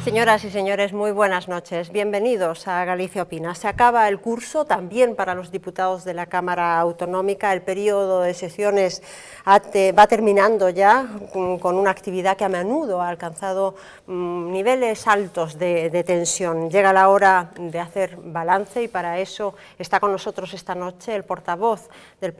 Señoras y señores, muy buenas noches. Bienvenidos a Galicia Opina. Se acaba el curso también para los diputados de la Cámara Autonómica. El periodo de sesiones va terminando ya con una actividad que a menudo ha alcanzado niveles altos de tensión. Llega la hora de hacer balance y para eso está con nosotros esta noche el portavoz del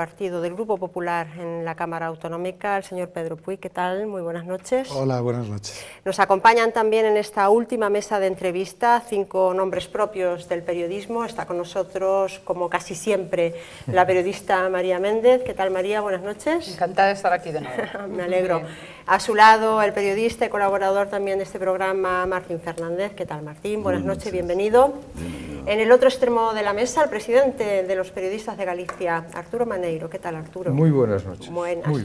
Grupo Popular en la Cámara Autonómica, el señor Pedro Puig. ¿Qué tal? Muy buenas noches. Hola, buenas noches. Nos acompañan también en esta última mesa de entrevista 5 nombres propios del periodismo. Está con nosotros, como casi siempre, la periodista María Méndez. ¿Qué tal, María? Buenas noches. Encantada de estar aquí de nuevo. Me alegro. A su lado, el periodista y colaborador también de este programa, Martín Fernández. ¿Qué tal, Martín? Buenas noches, bienvenido. En el otro extremo de la mesa, el presidente de los periodistas de Galicia, Arturo Maneiro. ¿Qué tal, Arturo? Muy buenas noches.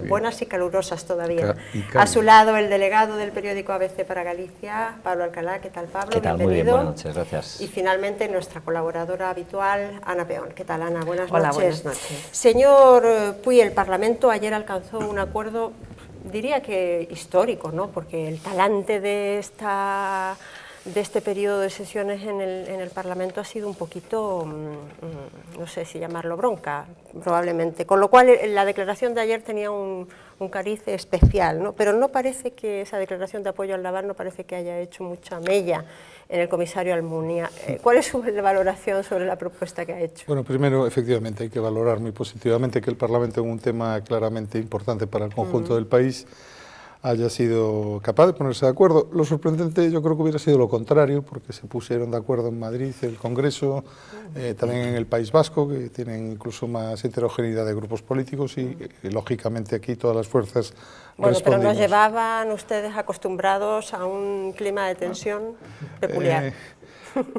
Buenas y calurosas todavía. A su lado, el delegado del periódico ABC para Galicia, Pablo Alcalá. ¿Qué tal, Pablo? ¿Qué tal? Bienvenido. Muy bien, buenas noches, gracias. Y finalmente, nuestra colaboradora habitual, Ana Peón. ¿Qué tal, Ana? Buenas noches. Hola, buenas noches. Señor Puig, el Parlamento ayer alcanzó un acuerdo, diría que histórico, ¿no? Porque el talante de este periodo de sesiones en el Parlamento ha sido un poquito, no sé si llamarlo bronca, probablemente. Con lo cual, la declaración de ayer tenía un cariz especial, ¿no? Pero no parece que esa declaración de apoyo al Naval no parece que haya hecho mucha mella en el comisario Almunia. ¿Cuál es su valoración sobre la propuesta que ha hecho? Bueno, primero, efectivamente, hay que valorar muy positivamente que el Parlamento, en un tema claramente importante para el conjunto del país, haya sido capaz de ponerse de acuerdo. Lo sorprendente yo creo que hubiera sido lo contrario, porque se pusieron de acuerdo en Madrid, el Congreso, también en el País Vasco, que tienen incluso más heterogeneidad de grupos políticos y lógicamente aquí todas las fuerzas bueno, pero respondimos. nos llevaban ustedes acostumbrados a un clima de tensión peculiar.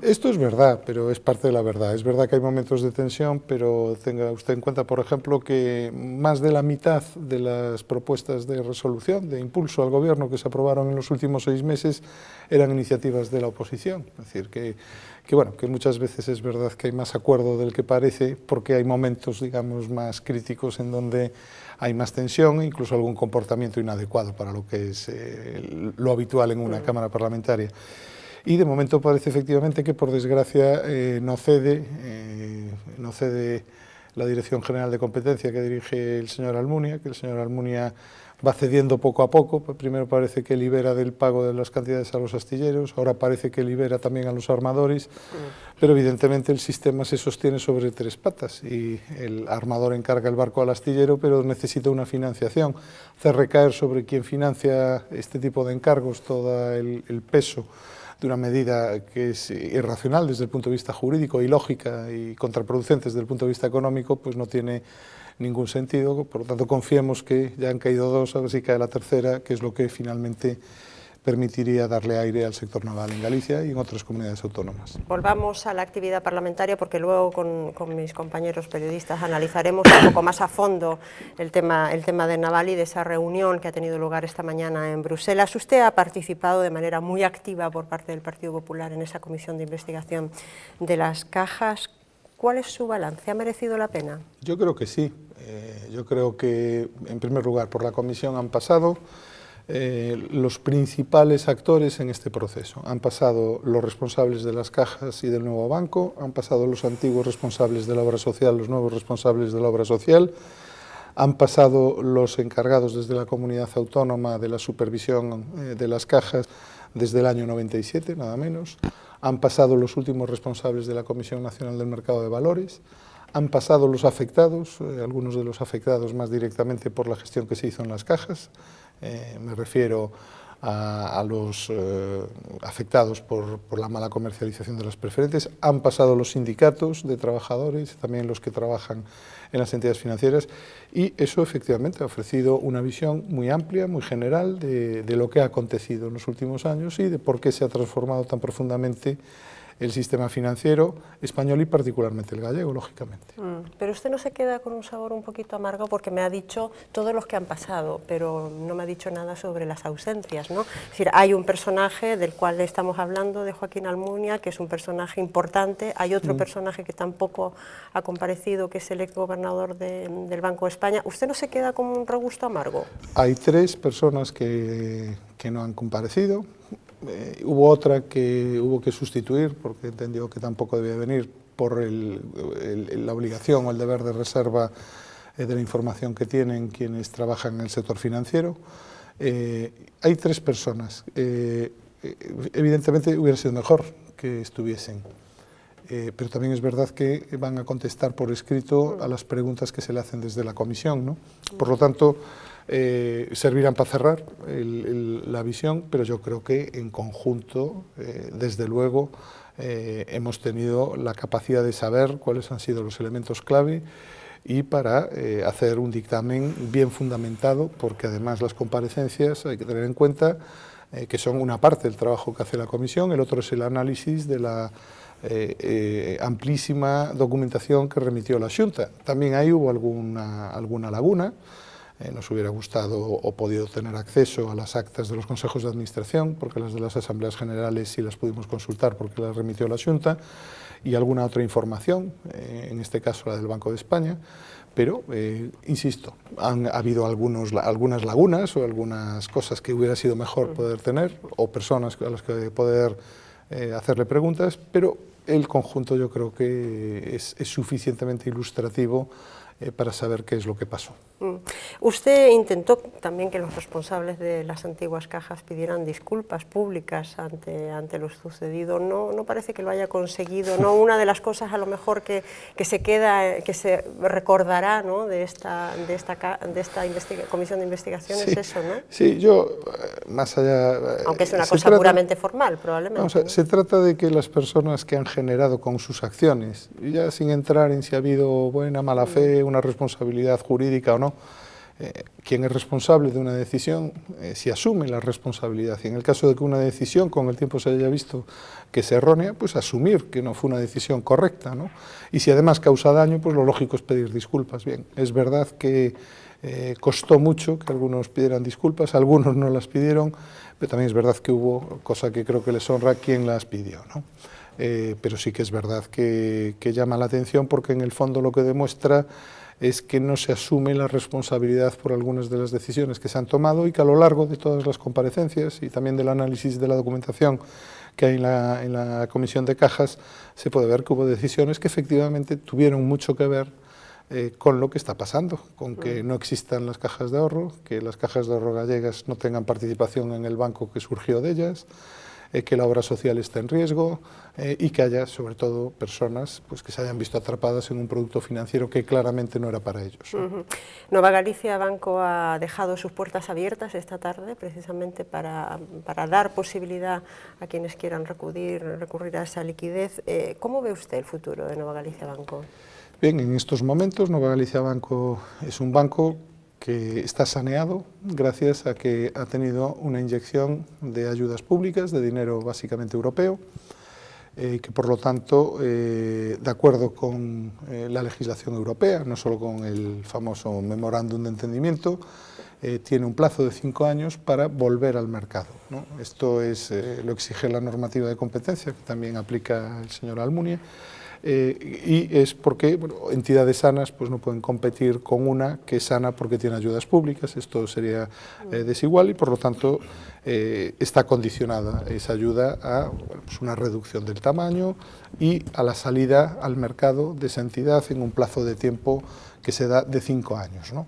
Esto es verdad, pero es parte de la verdad. Es verdad que hay momentos de tensión, pero tenga usted en cuenta, por ejemplo, que más de la mitad de las propuestas de resolución, de impulso al Gobierno que se aprobaron en los últimos 6 meses, eran iniciativas de la oposición. Es decir, que muchas veces es verdad que hay más acuerdo del que parece, porque hay momentos, digamos, más críticos en donde hay más tensión, incluso algún comportamiento inadecuado para lo que es lo habitual en una Cámara Parlamentaria. Y de momento parece efectivamente que, por desgracia, no cede la Dirección General de Competencia que dirige el señor Almunia, que el señor Almunia va cediendo poco a poco. Primero parece que libera del pago de las cantidades a los astilleros, ahora parece que libera también a los armadores, pero evidentemente el sistema se sostiene sobre 3 patas y el armador encarga el barco al astillero, pero necesita una financiación. Hacer recaer sobre quien financia este tipo de encargos todo el peso de una medida que es irracional desde el punto de vista jurídico, ilógica y contraproducente desde el punto de vista económico, pues no tiene ningún sentido. Por lo tanto, confiemos que ya han caído 2, a ver si cae la tercera, que es lo que finalmente permitiría darle aire al sector naval en Galicia y en otras comunidades autónomas. Volvamos a la actividad parlamentaria porque luego con mis compañeros periodistas analizaremos un poco más a fondo el tema de naval y de esa reunión que ha tenido lugar esta mañana en Bruselas. Usted ha participado de manera muy activa por parte del Partido Popular en esa comisión de investigación de las cajas. ¿Cuál es su balance? ¿Ha merecido la pena? Yo creo que sí. Yo creo que, en primer lugar, por la comisión han pasado los principales actores en este proceso. Han pasado los responsables de las cajas y del nuevo banco, han pasado los antiguos responsables de la obra social, los nuevos responsables de la obra social, han pasado los encargados desde la comunidad autónoma de la supervisión de las cajas desde el año 97, nada menos, han pasado los últimos responsables de la Comisión Nacional del Mercado de Valores, han pasado los afectados, algunos de los afectados más directamente por la gestión que se hizo en las cajas. Me refiero a los afectados por la mala comercialización de las preferentes. Han pasado los sindicatos de trabajadores, también los que trabajan en las entidades financieras, y eso efectivamente ha ofrecido una visión muy amplia, muy general de lo que ha acontecido en los últimos años y de por qué se ha transformado tan profundamente el sistema financiero español y particularmente el gallego, lógicamente. Pero usted no se queda con un sabor un poquito amargo porque me ha dicho todos los que han pasado, pero no me ha dicho nada sobre las ausencias, ¿no? Es decir, hay un personaje del cual estamos hablando, de Joaquín Almunia, que es un personaje importante, hay otro personaje que tampoco ha comparecido, que es el exgobernador del Banco de España. ¿Usted no se queda con un regusto amargo? Hay 3 personas que no han comparecido. Hubo otra que hubo que sustituir porque entendió que tampoco debía venir por la obligación o el deber de reserva de la información que tienen quienes trabajan en el sector financiero. Hay 3 personas. Evidentemente hubiera sido mejor que estuviesen, pero también es verdad que van a contestar por escrito a las preguntas que se le hacen desde la comisión, ¿no? Por lo tanto, servirán para cerrar la visión, pero yo creo que en conjunto, desde luego, hemos tenido la capacidad de saber cuáles han sido los elementos clave y para hacer un dictamen bien fundamentado, porque además las comparecencias hay que tener en cuenta que son una parte del trabajo que hace la comisión, el otro es el análisis de la amplísima documentación que remitió la Xunta. También ahí hubo alguna laguna. Nos hubiera gustado o podido tener acceso a las actas de los consejos de administración, porque las de las asambleas generales sí las pudimos consultar porque las remitió la Xunta, y alguna otra información, en este caso la del Banco de España, pero, insisto, han habido algunas lagunas o algunas cosas que hubiera sido mejor poder tener, o personas a las que poder hacerle preguntas, pero el conjunto yo creo que es suficientemente ilustrativo para saber qué es lo que pasó. Usted intentó también que los responsables de las antiguas cajas pidieran disculpas públicas ante lo sucedido. No parece que lo haya conseguido, ¿no? Una de las cosas a lo mejor que se recordará, ¿no?, de esta comisión de investigación, sí, es eso, ¿no? Sí, yo, más allá... Aunque es una cosa puramente formal, probablemente. Vamos a ver, ¿no? Se trata de que las personas que han generado con sus acciones, ya sin entrar en si ha habido buena, mala fe, una responsabilidad jurídica o no, quien es responsable de una decisión, si asume la responsabilidad, y en el caso de que una decisión con el tiempo se haya visto que es errónea, pues asumir que no fue una decisión correcta, ¿no? Y si además causa daño, pues lo lógico es pedir disculpas. Bien, es verdad que costó mucho que algunos pidieran disculpas, algunos no las pidieron, pero también es verdad que hubo, cosa que creo que les honra, quien las pidió, ¿no? Pero sí que es verdad que llama la atención porque en el fondo lo que demuestra es que no se asume la responsabilidad por algunas de las decisiones que se han tomado y que a lo largo de todas las comparecencias y también del análisis de la documentación que hay en la Comisión de Cajas se puede ver que hubo decisiones que efectivamente tuvieron mucho que ver con lo que está pasando, con que no existan las cajas de ahorro, que las cajas de ahorro gallegas no tengan participación en el banco que surgió de ellas, que la obra social está en riesgo y que haya, sobre todo, personas pues, que se hayan visto atrapadas en un producto financiero que claramente no era para ellos. Nova Galicia Banco ha dejado sus puertas abiertas esta tarde precisamente para dar posibilidad a quienes quieran recurrir a esa liquidez. ¿Cómo ve usted el futuro de Nova Galicia Banco? Bien, en estos momentos Nova Galicia Banco es un banco que está saneado gracias a que ha tenido una inyección de ayudas públicas, de dinero básicamente europeo, que por lo tanto, de acuerdo con la legislación europea, no solo con el famoso memorándum de entendimiento, tiene un plazo de 5 años para volver al mercado, ¿no? Esto lo exige la normativa de competencia, que también aplica el señor Almunia, y es porque entidades sanas pues no pueden competir con una que es sana porque tiene ayudas públicas. Esto sería desigual y por lo tanto está condicionada esa ayuda a pues una reducción del tamaño y a la salida al mercado de esa entidad en un plazo de tiempo que se da de 5 años, ¿no?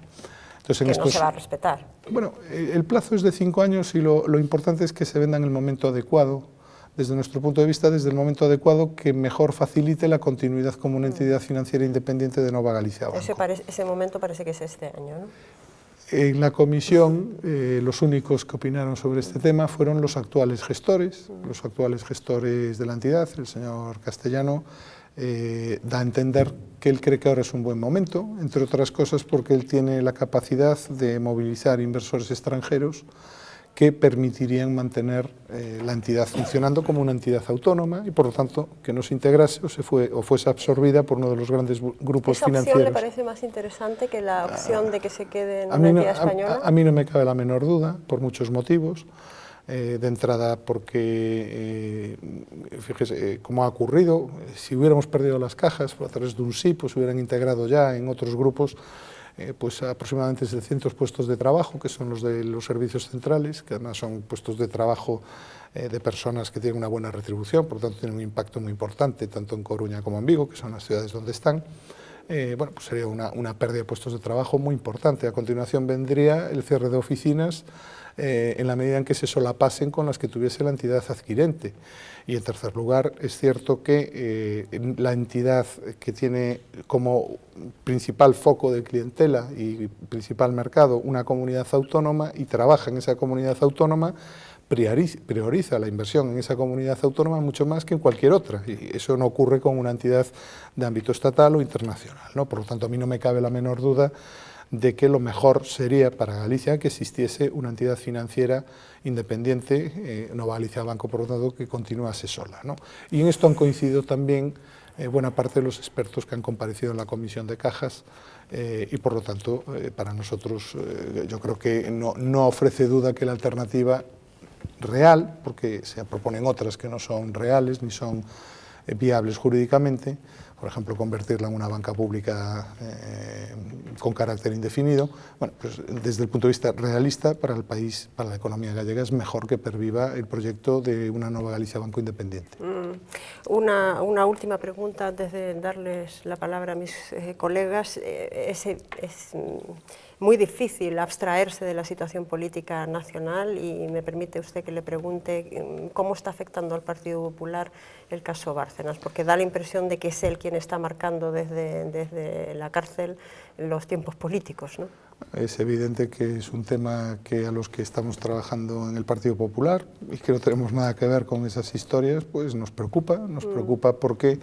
Entonces, no se va a respetar. Bueno, el plazo es de 5 años y lo importante es que se venda en el momento adecuado, desde nuestro punto de vista, desde el momento adecuado que mejor facilite la continuidad como una entidad financiera independiente de Nova Galicia Banco. Ese momento parece que es este año, ¿no? En la comisión, los únicos que opinaron sobre este tema fueron los actuales gestores de la entidad. El señor Castellano da a entender que él cree que ahora es un buen momento, entre otras cosas porque él tiene la capacidad de movilizar inversores extranjeros que permitirían mantener la entidad funcionando como una entidad autónoma y, por lo tanto, que no se integrase o fuese absorbida por uno de los grandes grupos financieros. ¿Esa opción le parece más interesante que la opción de que se quede en una entidad española? A mí no me cabe la menor duda, por muchos motivos. De entrada porque, fíjese, como ha ocurrido, si hubiéramos perdido las cajas a través de un SIP, pues se hubieran integrado ya en otros grupos pues aproximadamente 700 puestos de trabajo, que son los de los servicios centrales, que además son puestos de trabajo de personas que tienen una buena retribución, por lo tanto tienen un impacto muy importante, tanto en Coruña como en Vigo, que son las ciudades donde están. Bueno, pues sería una pérdida de puestos de trabajo muy importante. A continuación vendría el cierre de oficinas en la medida en que se solapasen con las que tuviese la entidad adquirente. Y en tercer lugar, es cierto que la entidad que tiene como principal foco de clientela y principal mercado una comunidad autónoma y trabaja en esa comunidad autónoma, prioriza la inversión en esa comunidad autónoma mucho más que en cualquier otra, y eso no ocurre con una entidad de ámbito estatal o internacional, ¿no? Por lo tanto, a mí no me cabe la menor duda de que lo mejor sería para Galicia que existiese una entidad financiera independiente, Nova Galicia Banco, por lo tanto, que continuase sola, ¿no? Y en esto han coincidido también buena parte de los expertos que han comparecido en la Comisión de Cajas, y por lo tanto, para nosotros, yo creo que no ofrece duda que la alternativa real, porque se proponen otras que no son reales ni son viables jurídicamente, por ejemplo, convertirla en una banca pública con carácter indefinido. Bueno, pues desde el punto de vista realista, para el país, para la economía gallega, es mejor que perviva el proyecto de una Nova Galicia Banco independiente. Una última pregunta antes de darles la palabra a mis colegas. Es muy difícil abstraerse de la situación política nacional y me permite usted que le pregunte cómo está afectando al Partido Popular el caso Bárcenas, porque da la impresión de que es él quien está marcando desde la cárcel los tiempos políticos, ¿no? Es evidente que es un tema que a los que estamos trabajando en el Partido Popular y que no tenemos nada que ver con esas historias, pues nos preocupa porque,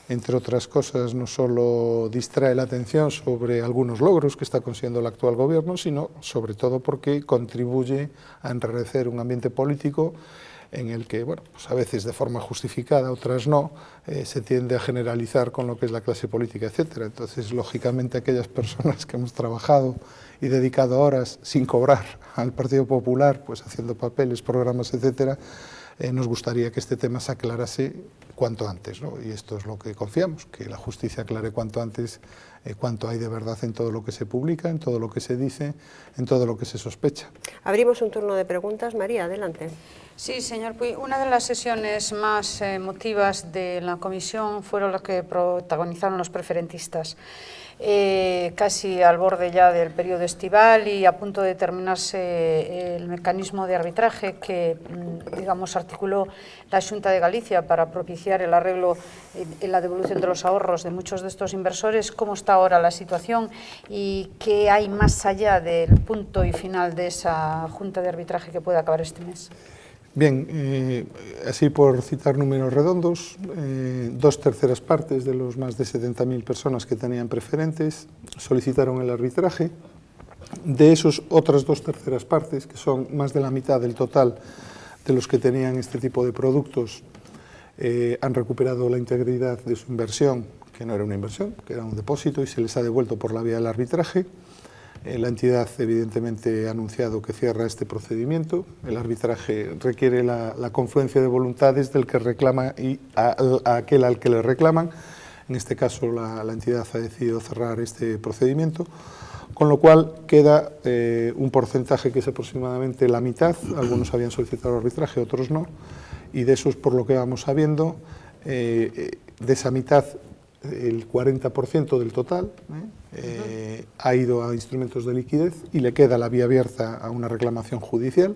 entre otras cosas, no solo distrae la atención sobre algunos logros que está consiguiendo el actual gobierno, sino sobre todo porque contribuye a enrarecer un ambiente político en el que, bueno, pues a veces de forma justificada, otras no, se tiende a generalizar con lo que es la clase política, etcétera. Entonces, lógicamente, aquellas personas que hemos trabajado y dedicado horas sin cobrar al Partido Popular, pues haciendo papeles, programas, etcétera, nos gustaría que este tema se aclarase cuanto antes, ¿no? Y esto es lo que confiamos, que la justicia aclare cuanto antes cuánto hay de verdad en todo lo que se publica, en todo lo que se dice, en todo lo que se sospecha. Abrimos un turno de preguntas. María, adelante. Sí, señor Puy, una de las sesiones más emotivas de la comisión fueron las que protagonizaron los preferentistas. Casi al borde ya del periodo estival y a punto de terminarse el mecanismo de arbitraje que, digamos, articuló la Xunta de Galicia para propiciar el arreglo en la devolución de los ahorros de muchos de estos inversores. ¿Cómo está ahora la situación y qué hay más allá del punto y final de esa Junta de Arbitraje que puede acabar este mes? Bien, así por citar números redondos, 2/3 partes de los más de 70.000 personas que tenían preferentes solicitaron el arbitraje. De esos, otras 2/3 partes, que son más de la mitad del total de los que tenían este tipo de productos, han recuperado la integridad de su inversión, que no era una inversión, que era un depósito, y se les ha devuelto por la vía del arbitraje. La entidad, evidentemente, ha anunciado que cierra este procedimiento. El arbitraje requiere la confluencia de voluntades del que reclama y a aquel al que le reclaman. En este caso, la entidad ha decidido cerrar este procedimiento, con lo cual queda un porcentaje que es aproximadamente la mitad. Algunos habían solicitado arbitraje, otros no. Y de esos, por lo que vamos sabiendo, de esa mitad, el 40% del total ha ido a instrumentos de liquidez y le queda la vía abierta a una reclamación judicial,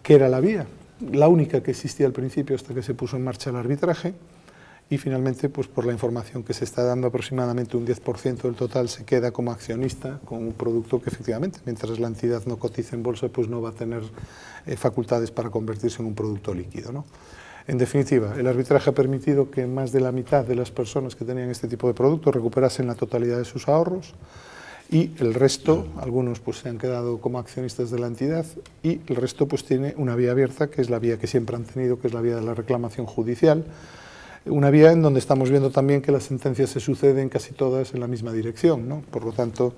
que era la vía, la única que existía al principio hasta que se puso en marcha el arbitraje, y finalmente, pues por la información que se está dando, aproximadamente un 10% del total se queda como accionista con un producto que efectivamente, mientras la entidad no cotice en bolsa, pues no va a tener facultades para convertirse en un producto líquido, ¿no? En definitiva, el arbitraje ha permitido que más de la mitad de las personas que tenían este tipo de productos recuperasen la totalidad de sus ahorros, y el resto, algunos pues se han quedado como accionistas de la entidad, y el resto pues tiene una vía abierta, que es la vía que siempre han tenido, que es la vía de la reclamación judicial, una vía en donde estamos viendo también que las sentencias se suceden casi todas en la misma dirección, ¿no? Por lo tanto,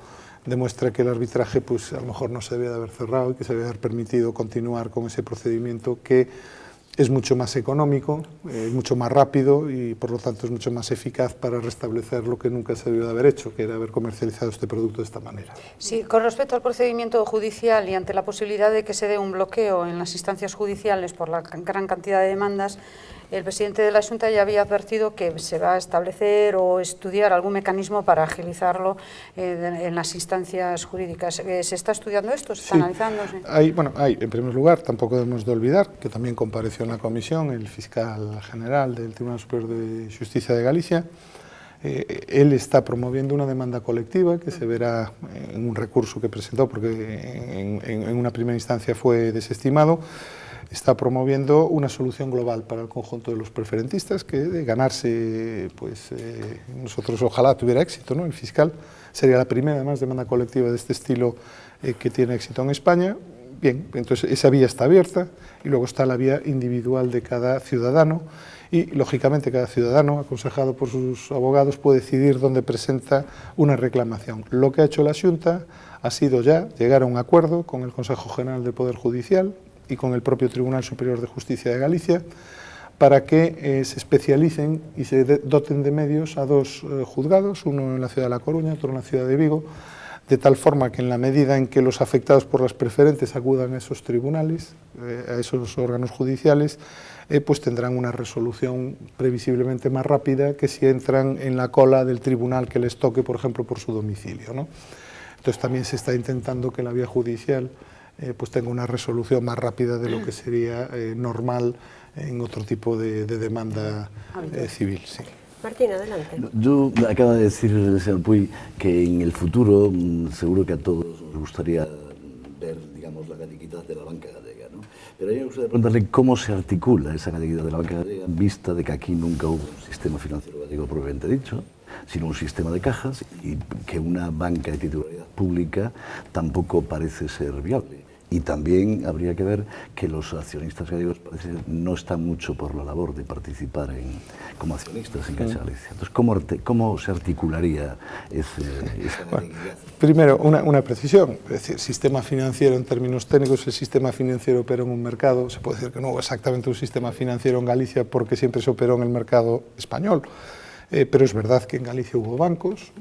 demuestra que el arbitraje pues a lo mejor no se debe de haber cerrado y que se debe haber permitido continuar con ese procedimiento que es mucho más económico, mucho más rápido y por lo tanto es mucho más eficaz para restablecer lo que nunca se debió de haber hecho, que era haber comercializado este producto de esta manera. Sí, con respecto al procedimiento judicial y ante la posibilidad de que se dé un bloqueo en las instancias judiciales por la gran cantidad de demandas, el presidente de la Xunta ya había advertido que se va a establecer o estudiar algún mecanismo para agilizarlo en las instancias jurídicas. ¿Se está estudiando esto? ¿Se está analizando? Sí. Hay, en primer lugar, tampoco debemos de olvidar que también compareció en la comisión el fiscal general del Tribunal Superior de Justicia de Galicia. Él está promoviendo una demanda colectiva que se verá en un recurso que presentó, porque en una primera instancia fue desestimado. Está promoviendo una solución global para el conjunto de los preferentistas, que de ganarse, pues nosotros ojalá tuviera éxito, ¿no? El fiscal sería la primera, además, demanda colectiva de este estilo que tiene éxito en España. Bien, entonces esa vía está abierta, y luego está la vía individual de cada ciudadano, y lógicamente cada ciudadano, aconsejado por sus abogados, puede decidir dónde presenta una reclamación. Lo que ha hecho la Xunta ha sido ya llegar a un acuerdo con el Consejo General del Poder Judicial y con el propio Tribunal Superior de Justicia de Galicia, para que se especialicen y se doten de medios a dos juzgados, uno en la ciudad de La Coruña, otro en la ciudad de Vigo, de tal forma que en la medida en que los afectados por las preferentes acudan a esos tribunales, a esos órganos judiciales, pues tendrán una resolución previsiblemente más rápida que si entran en la cola del tribunal que les toque, por ejemplo, por su domicilio, ¿no? Entonces también se está intentando que la vía judicial pues tenga una resolución más rápida de lo que sería normal en otro tipo de demanda civil. Sí. Martín, adelante. Yo acaba de decir el señor Puy que en el futuro seguro que a todos nos gustaría ver, digamos, la galeguidad de la banca gallega, ¿no? Pero a mí me gustaría preguntarle cómo se articula esa galeguidad de la banca gallega, en vista de que aquí nunca hubo un sistema financiero gallego propiamente dicho, sino un sistema de cajas, y que una banca de titularidad pública tampoco parece ser viable. Y también habría que ver que los accionistas gallegos parece no están mucho por la labor de participar como accionistas en Caixa Galicia. Entonces, ¿cómo se articularía esa galeguidad? Primero, una precisión. Es decir, sistema financiero en términos técnicos, el sistema financiero opera en un mercado. Se puede decir que no hubo exactamente un sistema financiero en Galicia porque siempre se operó en el mercado español. Pero es verdad que en Galicia hubo bancos,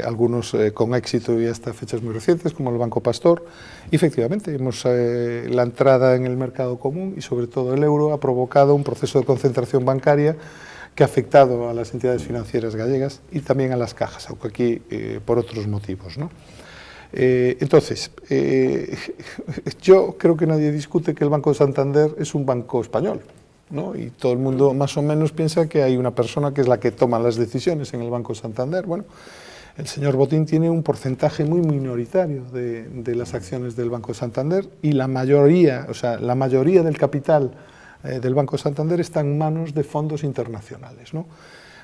algunos con éxito y hasta fechas muy recientes, como el Banco Pastor, y efectivamente la entrada en el mercado común y sobre todo el euro ha provocado un proceso de concentración bancaria que ha afectado a las entidades financieras gallegas y también a las cajas, aunque aquí por otros motivos, ¿no? Entonces, yo creo que nadie discute que el Banco de Santander es un banco español, ¿no? Y todo el mundo más o menos piensa que hay una persona que es la que toma las decisiones en el Banco Santander. Bueno, el señor Botín tiene un porcentaje muy minoritario de las acciones del Banco Santander, y la mayoría del capital del Banco Santander está en manos de fondos internacionales, ¿no?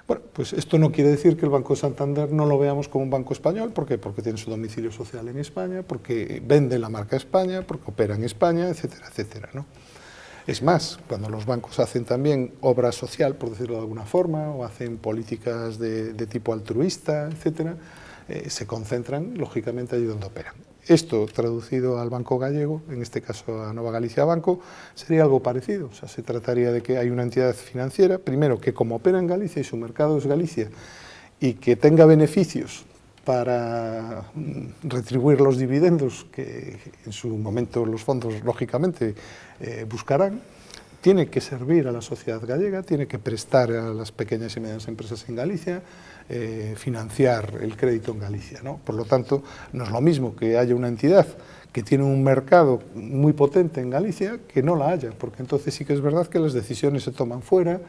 Bueno, pues esto no quiere decir que el Banco Santander no lo veamos como un banco español. ¿Por qué? Porque tiene su domicilio social en España, porque vende la marca España, porque opera en España, etcétera, etcétera, ¿no? Es más, cuando los bancos hacen también obra social, por decirlo de alguna forma, o hacen políticas de tipo altruista, etcétera, se concentran, lógicamente, allí donde operan. Esto, traducido al banco gallego, en este caso a Nova Galicia Banco, sería algo parecido. O sea, se trataría de que hay una entidad financiera, primero, que como opera en Galicia y su mercado es Galicia, y que tenga beneficios para retribuir los dividendos que en su momento los fondos, lógicamente, buscarán, tiene que servir a la sociedad gallega, tiene que prestar a las pequeñas y medianas empresas en Galicia, financiar el crédito en Galicia, ¿no? Por lo tanto, no es lo mismo que haya una entidad que tiene un mercado muy potente en Galicia que no la haya, porque entonces sí que es verdad que las decisiones se toman fuera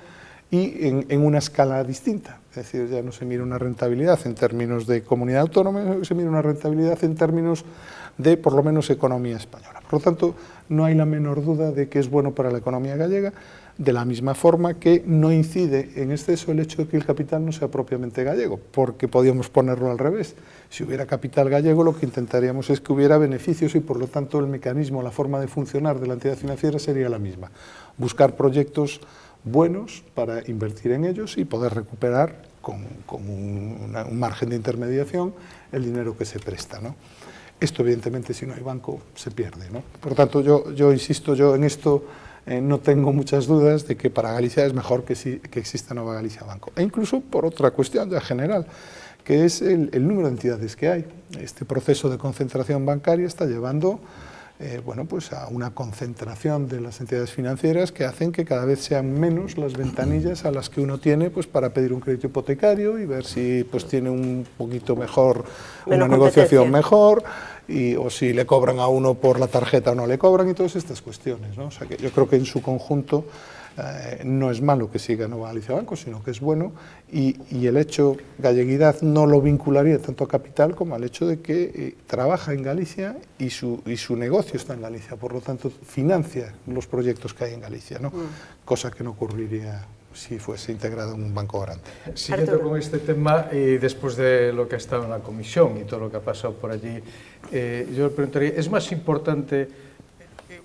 y en una escala distinta. Es decir, ya no se mira una rentabilidad en términos de comunidad autónoma, se mira una rentabilidad en términos de, por lo menos, economía española. Por lo tanto, no hay la menor duda de que es bueno para la economía gallega, de la misma forma que no incide en exceso el hecho de que el capital no sea propiamente gallego, porque podíamos ponerlo al revés. Si hubiera capital gallego, lo que intentaríamos es que hubiera beneficios y, por lo tanto, el mecanismo, la forma de funcionar de la entidad financiera sería la misma. Buscar proyectos buenos para invertir en ellos y poder recuperar con un margen de intermediación el dinero que se presta, ¿no? Esto, evidentemente, si no hay banco, se pierde, ¿no? Por tanto, yo insisto, yo en esto no tengo muchas dudas de que para Galicia es mejor que exista Nova Galicia Banco. E incluso por otra cuestión ya general, que es el número de entidades que hay. Este proceso de concentración bancaria está llevando bueno, pues a una concentración de las entidades financieras que hacen que cada vez sean menos las ventanillas a las que uno tiene pues, para pedir un crédito hipotecario y ver si pues, tiene un poquito mejor, una negociación mejor, o si le cobran a uno por la tarjeta o no le cobran y todas estas cuestiones, ¿no? O sea que yo creo que en su conjunto no es malo que siga Nova Galicia Banco, sino que es bueno, y el hecho, galleguidad no lo vincularía tanto a capital como al hecho de que trabaja en Galicia y su negocio está en Galicia, por lo tanto financia los proyectos que hay en Galicia, ¿no? Cosa que no ocurriría si fuese integrado en un banco grande. Siguiendo con este tema, y después de lo que ha estado en la comisión y todo lo que ha pasado por allí, yo le preguntaría, ¿es más importante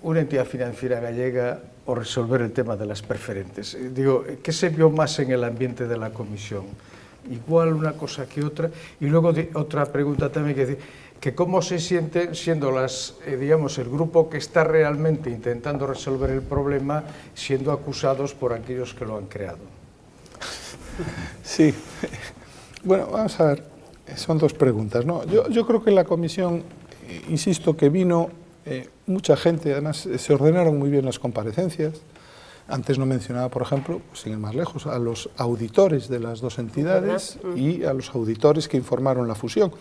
una entidad financiera gallega o resolver el tema de las preferentes? Digo, ¿qué se vio más en el ambiente de la comisión? Igual una cosa que otra. Y luego otra pregunta también, que cómo se sienten siendo digamos, el grupo que está realmente intentando resolver el problema, siendo acusados por aquellos que lo han creado. Sí, bueno, vamos a ver, son dos preguntas, ¿no? Yo creo que en la comisión, insisto, que vino mucha gente, además se ordenaron muy bien las comparecencias. Antes no mencionaba, por ejemplo, sin ir más lejos, a los auditores de las dos entidades y a los auditores que informaron la fusión.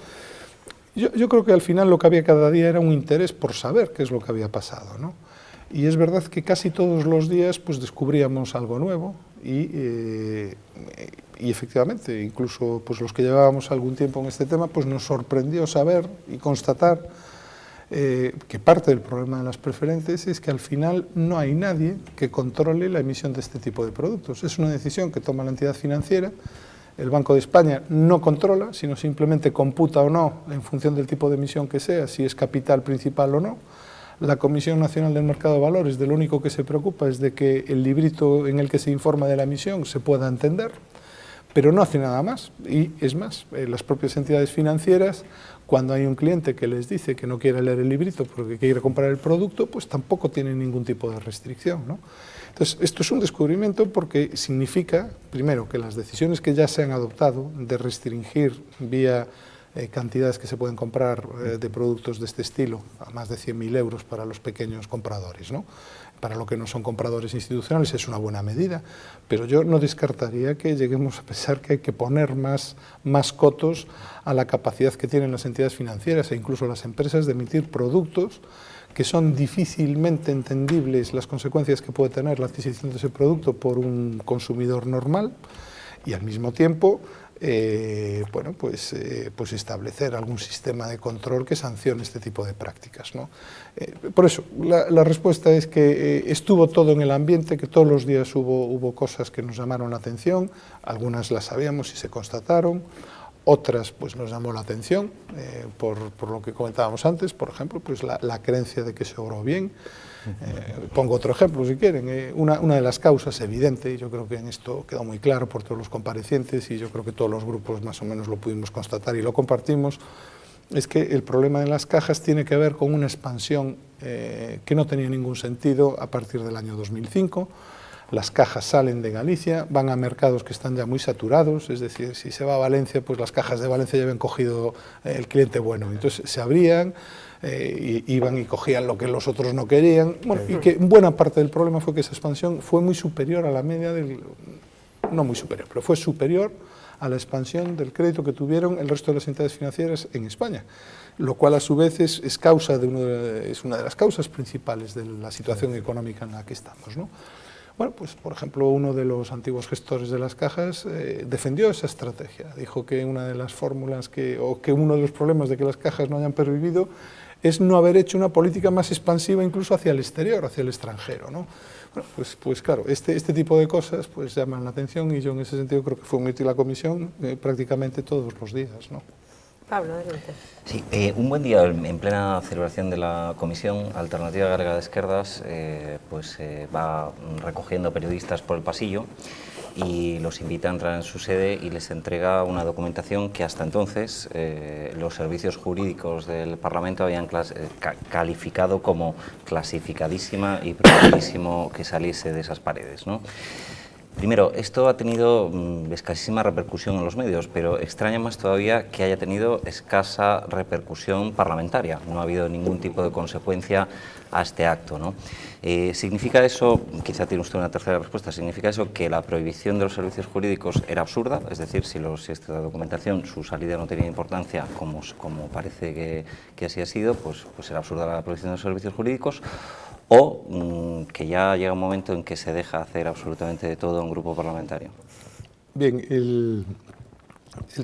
Yo creo que al final lo que había cada día era un interés por saber qué es lo que había pasado, ¿no? Y es verdad que casi todos los días pues, descubríamos algo nuevo y efectivamente, incluso pues, los que llevábamos algún tiempo en este tema, pues nos sorprendió saber y constatar que parte del problema de las preferentes es que al final no hay nadie que controle la emisión de este tipo de productos. Es una decisión que toma la entidad financiera, el Banco de España no controla, sino simplemente computa o no, en función del tipo de emisión que sea, si es capital principal o no. La Comisión Nacional del Mercado de Valores de lo único que se preocupa es de que el librito en el que se informa de la emisión se pueda entender, pero no hace nada más. Y es más, las propias entidades financieras, cuando hay un cliente que les dice que no quiere leer el librito porque quiere comprar el producto, pues tampoco tienen ningún tipo de restricción, ¿no? Entonces, esto es un descubrimiento porque significa, primero, que las decisiones que ya se han adoptado de restringir vía cantidades que se pueden comprar de productos de este estilo, a más de 100.000 euros para los pequeños compradores, ¿no? Para lo que no son compradores institucionales es una buena medida, pero yo no descartaría que lleguemos a pensar que hay que poner más cotos a la capacidad que tienen las entidades financieras e incluso las empresas de emitir productos que son difícilmente entendibles las consecuencias que puede tener la adquisición de ese producto por un consumidor normal y al mismo tiempo bueno, pues establecer algún sistema de control que sancione este tipo de prácticas, ¿no? Por eso, la respuesta es que estuvo todo en el ambiente, que todos los días hubo cosas que nos llamaron la atención, algunas las sabíamos y se constataron, otras pues nos llamó la atención por lo que comentábamos antes, por ejemplo, pues la creencia de que se obró bien. Pongo otro ejemplo si quieren, una de las causas evidente, y yo creo que en esto quedó muy claro por todos los comparecientes y yo creo que todos los grupos más o menos lo pudimos constatar y lo compartimos, es que el problema de las cajas tiene que ver con una expansión que no tenía ningún sentido a partir del año 2005. Las cajas salen de Galicia, van a mercados que están ya muy saturados, es decir, si se va a Valencia, pues las cajas de Valencia ya habían cogido el cliente bueno, entonces se abrían, iban y cogían lo que los otros no querían, bueno, y que buena parte del problema fue que esa expansión fue muy superior a la media no muy superior, pero fue superior a la expansión del crédito que tuvieron el resto de las entidades financieras en España, lo cual a su vez es una de las causas principales de la situación económica en la que estamos, ¿no? Bueno, pues por ejemplo, uno de los antiguos gestores de las cajas defendió esa estrategia. Dijo que una de las fórmulas o que uno de los problemas de que las cajas no hayan pervivido es no haber hecho una política más expansiva incluso hacia el exterior, hacia el extranjero, ¿no? Bueno, pues claro, este tipo de cosas pues llaman la atención y yo en ese sentido creo que fue muy útil la comisión prácticamente todos los días, ¿no? Pablo, adelante. Sí, un buen día en plena celebración de la Comisión Alternativa Galega de Esquerdas, va recogiendo periodistas por el pasillo y los invita a entrar en su sede y les entrega una documentación que hasta entonces los servicios jurídicos del Parlamento habían calificado como clasificadísima y prohibidísimo que saliese de esas paredes, ¿no? Primero, esto ha tenido escasísima repercusión en los medios, pero extraña más todavía que haya tenido escasa repercusión parlamentaria. No ha habido ningún tipo de consecuencia a este acto, ¿no? ¿Significa eso, quizá tiene usted una tercera respuesta, significa eso que la prohibición de los servicios jurídicos era absurda? Es decir, si esta documentación, su salida no tenía importancia, como parece que así ha sido, pues era absurda la prohibición de los servicios jurídicos, o que ya llega un momento en que se deja hacer absolutamente de todo a un grupo parlamentario. Bien, el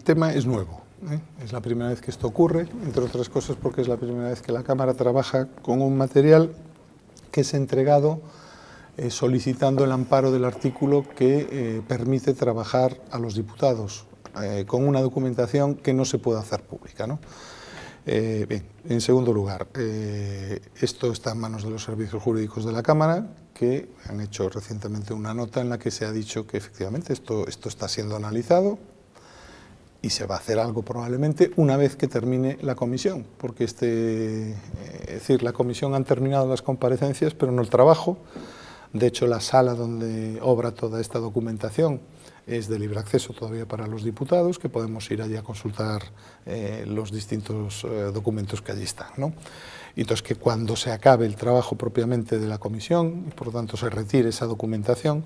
tema es nuevo, ¿eh? Es la primera vez que esto ocurre, entre otras cosas porque es la primera vez que la Cámara trabaja con un material que es entregado solicitando el amparo del artículo que permite trabajar a los diputados con una documentación que no se puede hacer pública, ¿no? Bien, en segundo lugar, esto está en manos de los servicios jurídicos de la Cámara, que han hecho recientemente una nota en la que se ha dicho que efectivamente esto está siendo analizado y se va a hacer algo probablemente una vez que termine la comisión, porque es decir, la comisión han terminado las comparecencias, pero no el trabajo. De hecho, la sala donde obra toda esta documentación es de libre acceso todavía para los diputados, que podemos ir allí a consultar los distintos documentos que allí están, ¿no? Y entonces que cuando se acabe el trabajo propiamente de la comisión, y por lo tanto se retire esa documentación,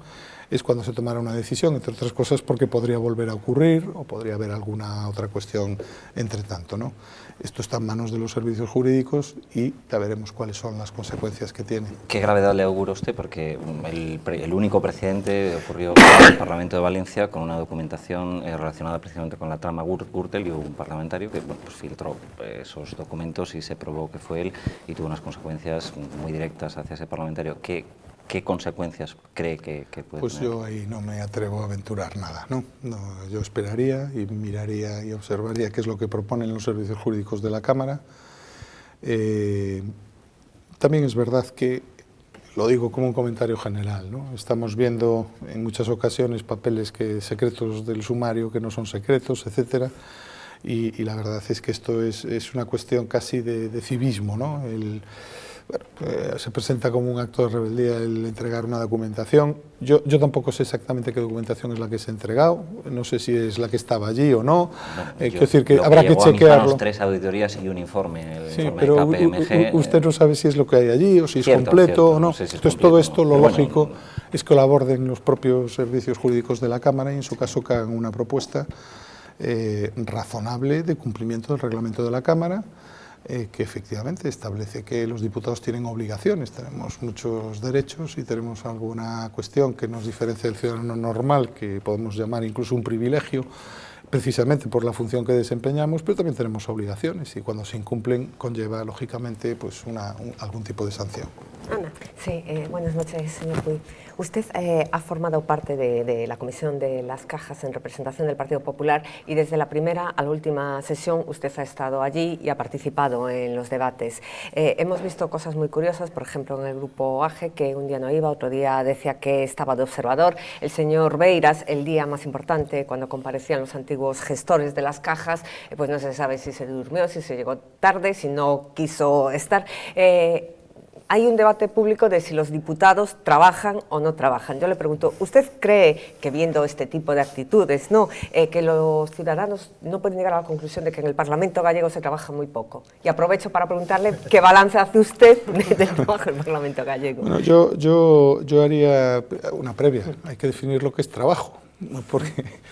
es cuando se tomará una decisión, entre otras cosas porque podría volver a ocurrir o podría haber alguna otra cuestión entre tanto, ¿no? Esto está en manos de los servicios jurídicos y ya veremos cuáles son las consecuencias que tiene. ¿Qué gravedad le augura usted? Porque el único precedente ocurrió en el Parlamento de Valencia con una documentación relacionada precisamente con la trama Gürtel, y hubo un parlamentario que pues filtró esos documentos y se probó que fue él y tuvo unas consecuencias muy directas hacia ese parlamentario. ¿Qué consecuencias cree que puede pues tener? Yo ahí no me atrevo a aventurar nada, ¿no? Yo esperaría y miraría y observaría qué es lo que proponen los servicios jurídicos de la Cámara. También es verdad que, lo digo como un comentario general, ¿no? Estamos viendo en muchas ocasiones papeles secretos del sumario que no son secretos, etcétera, y la verdad es que esto es una cuestión casi de civismo, ¿no? Se presenta como un acto de rebeldía el entregar una documentación. Yo tampoco sé exactamente qué documentación es la que se ha entregado, no sé si es la que estaba allí o no. Quiero decir que habrá que chequearlo. 3 auditorías y un informe, el sí, informe pero de KPMG. Usted no sabe si es lo que hay allí o si es completo o no. sé si es Entonces completo, todo esto lo pero lógico bueno, es que lo aborden los propios servicios jurídicos de la Cámara y en su caso que hagan una propuesta razonable de cumplimiento del reglamento de la Cámara, que efectivamente establece que los diputados tienen obligaciones, tenemos muchos derechos y tenemos alguna cuestión que nos diferencia del ciudadano normal, que podemos llamar incluso un privilegio, precisamente por la función que desempeñamos, pero también tenemos obligaciones y cuando se incumplen conlleva lógicamente pues algún tipo de sanción. Ana. Sí, buenas noches, señor Puig. Usted ha formado parte de la Comisión de las Cajas en representación del Partido Popular y desde la primera a la última sesión usted ha estado allí y ha participado en los debates. Hemos visto cosas muy curiosas, por ejemplo, en el grupo AGE, que un día no iba, otro día decía que estaba de observador. El señor Beiras, el día más importante, cuando comparecían los antiguos gestores de las cajas, pues no se sabe si se durmió, si se llegó tarde, si no quiso estar. Hay un debate público de si los diputados trabajan o no trabajan. Yo le pregunto, ¿usted cree que viendo este tipo de actitudes, que los ciudadanos no pueden llegar a la conclusión de que en el Parlamento gallego se trabaja muy poco? Y aprovecho para preguntarle qué balance hace usted del trabajo del Parlamento gallego. Bueno, yo haría una previa. Hay que definir lo que es trabajo, porque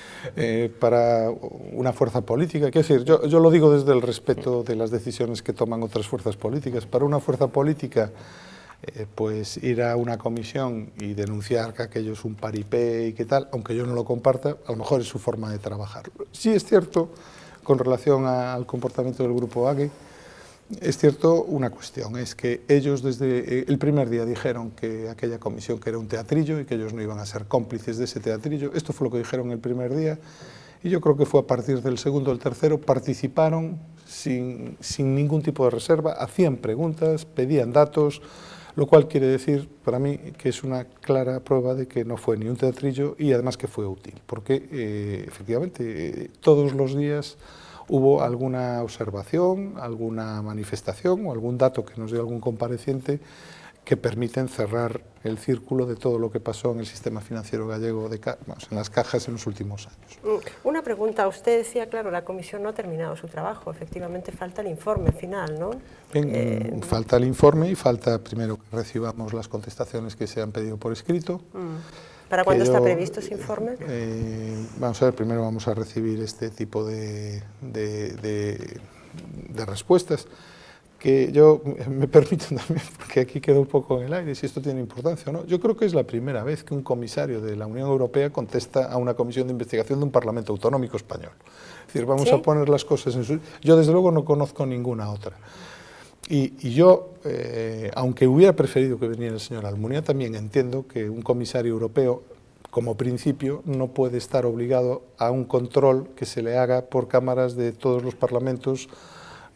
para una fuerza política, quiero decir, yo lo digo desde el respeto de las decisiones que toman otras fuerzas políticas, para una fuerza política pues ir a una comisión y denunciar que aquello es un paripé y qué tal, aunque yo no lo comparta, a lo mejor es su forma de trabajar. Sí es cierto, con relación al comportamiento del Grupo AGE, es cierto una cuestión, es que ellos desde el primer día dijeron que aquella comisión que era un teatrillo y que ellos no iban a ser cómplices de ese teatrillo. Esto fue lo que dijeron el primer día y yo creo que fue a partir del segundo o el tercero, participaron sin ningún tipo de reserva, hacían preguntas, pedían datos, lo cual quiere decir para mí que es una clara prueba de que no fue ni un teatrillo y además que fue útil, porque efectivamente todos los días hubo alguna observación, alguna manifestación o algún dato que nos dio algún compareciente que permiten cerrar el círculo de todo lo que pasó en el sistema financiero gallego, en las cajas en los últimos años. Una pregunta, usted decía, claro, la comisión no ha terminado su trabajo, efectivamente falta el informe final, ¿no? Bien, falta el informe y falta primero que recibamos las contestaciones que se han pedido por escrito. ¿Para cuándo está previsto ese informe? Vamos a ver, primero vamos a recibir este tipo de respuestas, que yo me permito también, porque aquí quedó un poco en el aire, si esto tiene importancia o no. Yo creo que es la primera vez que un comisario de la Unión Europea contesta a una comisión de investigación de un Parlamento autonómico español. Es decir, vamos a poner las cosas en su... Yo desde luego no conozco ninguna otra. Y yo, aunque hubiera preferido que viniera el señor Almunia, también entiendo que un comisario europeo, como principio, no puede estar obligado a un control que se le haga por cámaras de todos los parlamentos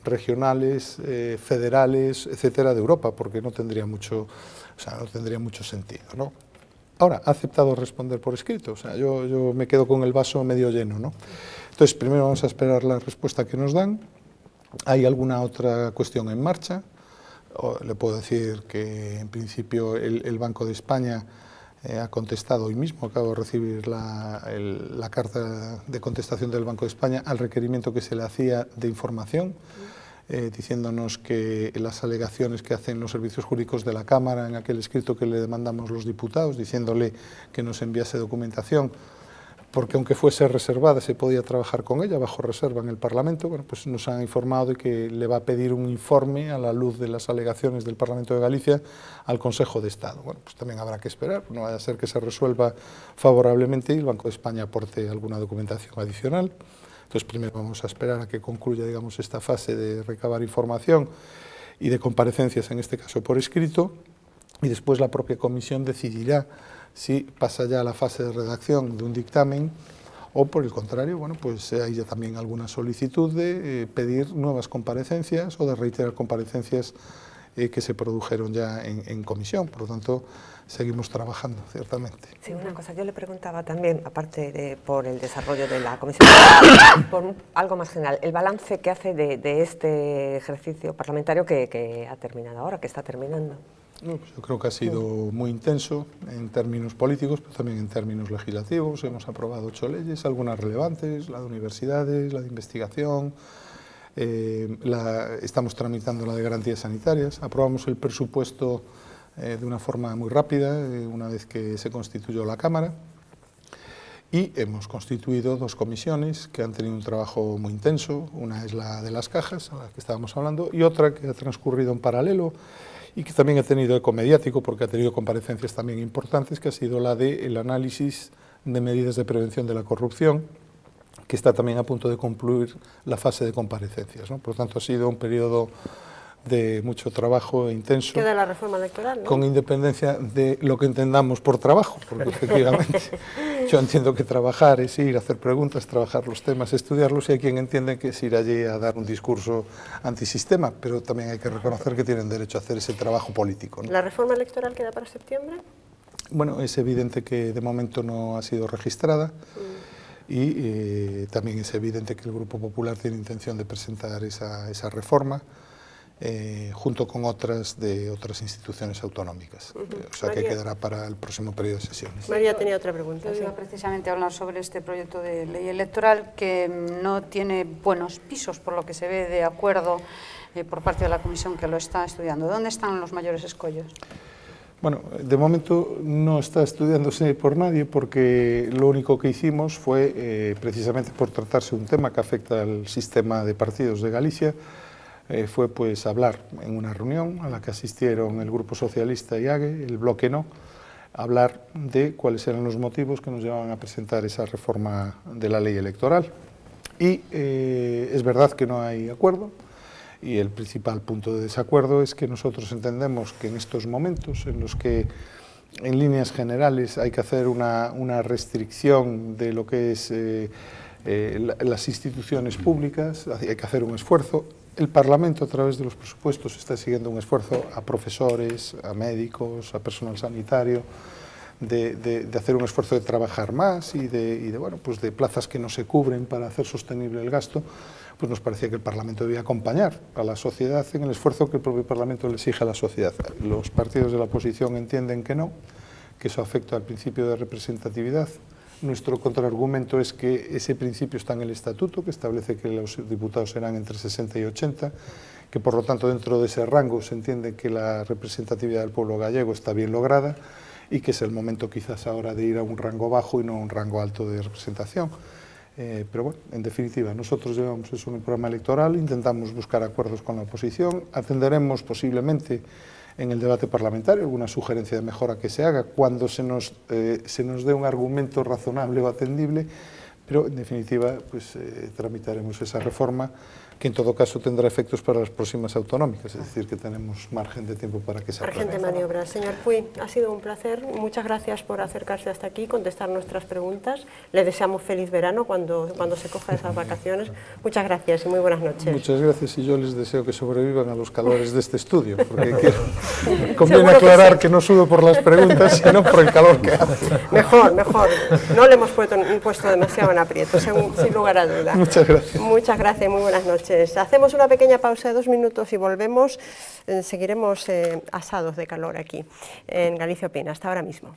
regionales, federales, etcétera, de Europa, porque no tendría mucho sentido, ¿no? Ahora, ha aceptado responder por escrito, o sea, yo me quedo con el vaso medio lleno, ¿no? Entonces, primero vamos a esperar la respuesta que nos dan. ¿Hay alguna otra cuestión en marcha? Le puedo decir que, en principio, el Banco de España ha contestado hoy mismo, acabo de recibir la carta de contestación del Banco de España al requerimiento que se le hacía de información, diciéndonos que las alegaciones que hacen los servicios jurídicos de la Cámara en aquel escrito que le demandamos los diputados, diciéndole que nos enviase documentación, porque aunque fuese reservada se podía trabajar con ella bajo reserva en el Parlamento, bueno, pues nos han informado de que le va a pedir un informe a la luz de las alegaciones del Parlamento de Galicia al Consejo de Estado. Bueno, pues también habrá que esperar, no vaya a ser que se resuelva favorablemente y el Banco de España aporte alguna documentación adicional. Entonces, primero vamos a esperar a que concluya, digamos, esta fase de recabar información y de comparecencias, en este caso por escrito, y después la propia comisión decidirá si pasa ya a la fase de redacción de un dictamen o, por el contrario, bueno, pues hay ya también alguna solicitud de pedir nuevas comparecencias o de reiterar comparecencias que se produjeron ya en comisión. Por lo tanto, seguimos trabajando, ciertamente. Sí, una cosa, yo le preguntaba también, aparte por el desarrollo de la comisión, por algo más general, el balance que hace de este ejercicio parlamentario que ha terminado ahora, que está terminando. Yo creo que ha sido muy intenso en términos políticos, pero también en términos legislativos. Hemos aprobado 8 leyes, algunas relevantes, la de universidades, la de investigación, estamos tramitando la de garantías sanitarias, aprobamos el presupuesto de una forma muy rápida, una vez que se constituyó la Cámara, y hemos constituido 2 comisiones que han tenido un trabajo muy intenso. Una es la de las cajas, a la que estábamos hablando, y otra que ha transcurrido en paralelo y que también ha tenido eco mediático porque ha tenido comparecencias también importantes, que ha sido la del análisis de medidas de prevención de la corrupción, que está también a punto de concluir la fase de comparecencias, ¿no? Por lo tanto, ha sido un periodo de mucho trabajo e intenso. Queda la reforma electoral, ¿no? Con independencia de lo que entendamos por trabajo, porque efectivamente yo entiendo que trabajar es ir a hacer preguntas, trabajar los temas, estudiarlos, y hay quien entiende que es ir allí a dar un discurso antisistema, pero también hay que reconocer que tienen derecho a hacer ese trabajo político, ¿no? ¿La reforma electoral queda para septiembre? Bueno, es evidente que de momento no ha sido registrada. Y también es evidente que el Grupo Popular tiene intención de presentar esa reforma junto con otras de otras instituciones autonómicas. O sea, que quedará para el próximo periodo de sesiones. María tenía otra pregunta. Yo iba precisamente a hablar sobre este proyecto de ley electoral que no tiene buenos pisos, por lo que se ve, de acuerdo por parte de la comisión que lo está estudiando. ¿Dónde están los mayores escollos? Bueno, de momento no está estudiándose por nadie, porque lo único que hicimos fue, precisamente por tratarse un tema que afecta al sistema de partidos de Galicia, fue pues hablar en una reunión a la que asistieron el Grupo Socialista y AGE, el Bloque No, hablar de cuáles eran los motivos que nos llevaban a presentar esa reforma de la ley electoral. Y es verdad que no hay acuerdo, y el principal punto de desacuerdo es que nosotros entendemos que en estos momentos en los que en líneas generales hay que hacer una restricción de lo que es las instituciones públicas, hay que hacer un esfuerzo. El Parlamento, a través de los presupuestos, está siguiendo un esfuerzo a profesores, a médicos, a personal sanitario, de hacer un esfuerzo de trabajar más y bueno, pues de plazas que no se cubren para hacer sostenible el gasto. Pues nos parecía que el Parlamento debía acompañar a la sociedad en el esfuerzo que el propio Parlamento le exige a la sociedad. Los partidos de la oposición entienden que no, que eso afecta al principio de representatividad. Nuestro contraargumento es que ese principio está en el Estatuto, que establece que los diputados serán entre 60 y 80, que por lo tanto dentro de ese rango se entiende que la representatividad del pueblo gallego está bien lograda y que es el momento quizás ahora de ir a un rango bajo y no a un rango alto de representación. Pero bueno, en definitiva, nosotros llevamos eso en el programa electoral, intentamos buscar acuerdos con la oposición, atenderemos posiblemente en el debate parlamentario alguna sugerencia de mejora que se haga cuando se nos dé un argumento razonable o atendible, pero en definitiva pues tramitaremos esa reforma que en todo caso tendrá efectos para las próximas autonómicas, es decir, que tenemos margen de tiempo para que se apruebe. Margen de maniobra. Señor Puy, ha sido un placer, muchas gracias por acercarse hasta aquí, contestar nuestras preguntas, le deseamos feliz verano cuando se coja esas vacaciones. Muchas gracias y muy buenas noches. Muchas gracias y yo les deseo que sobrevivan a los calores de este estudio, porque conviene aclarar que no sudo por las preguntas, sino por el calor que hace. Mejor, no le hemos puesto demasiado en aprieto, sin lugar a duda. Muchas gracias. Muchas gracias y muy buenas noches. Hacemos una pequeña pausa de 2 minutos y volvemos. Seguiremos asados de calor aquí en Galicia Opina. Hasta ahora mismo.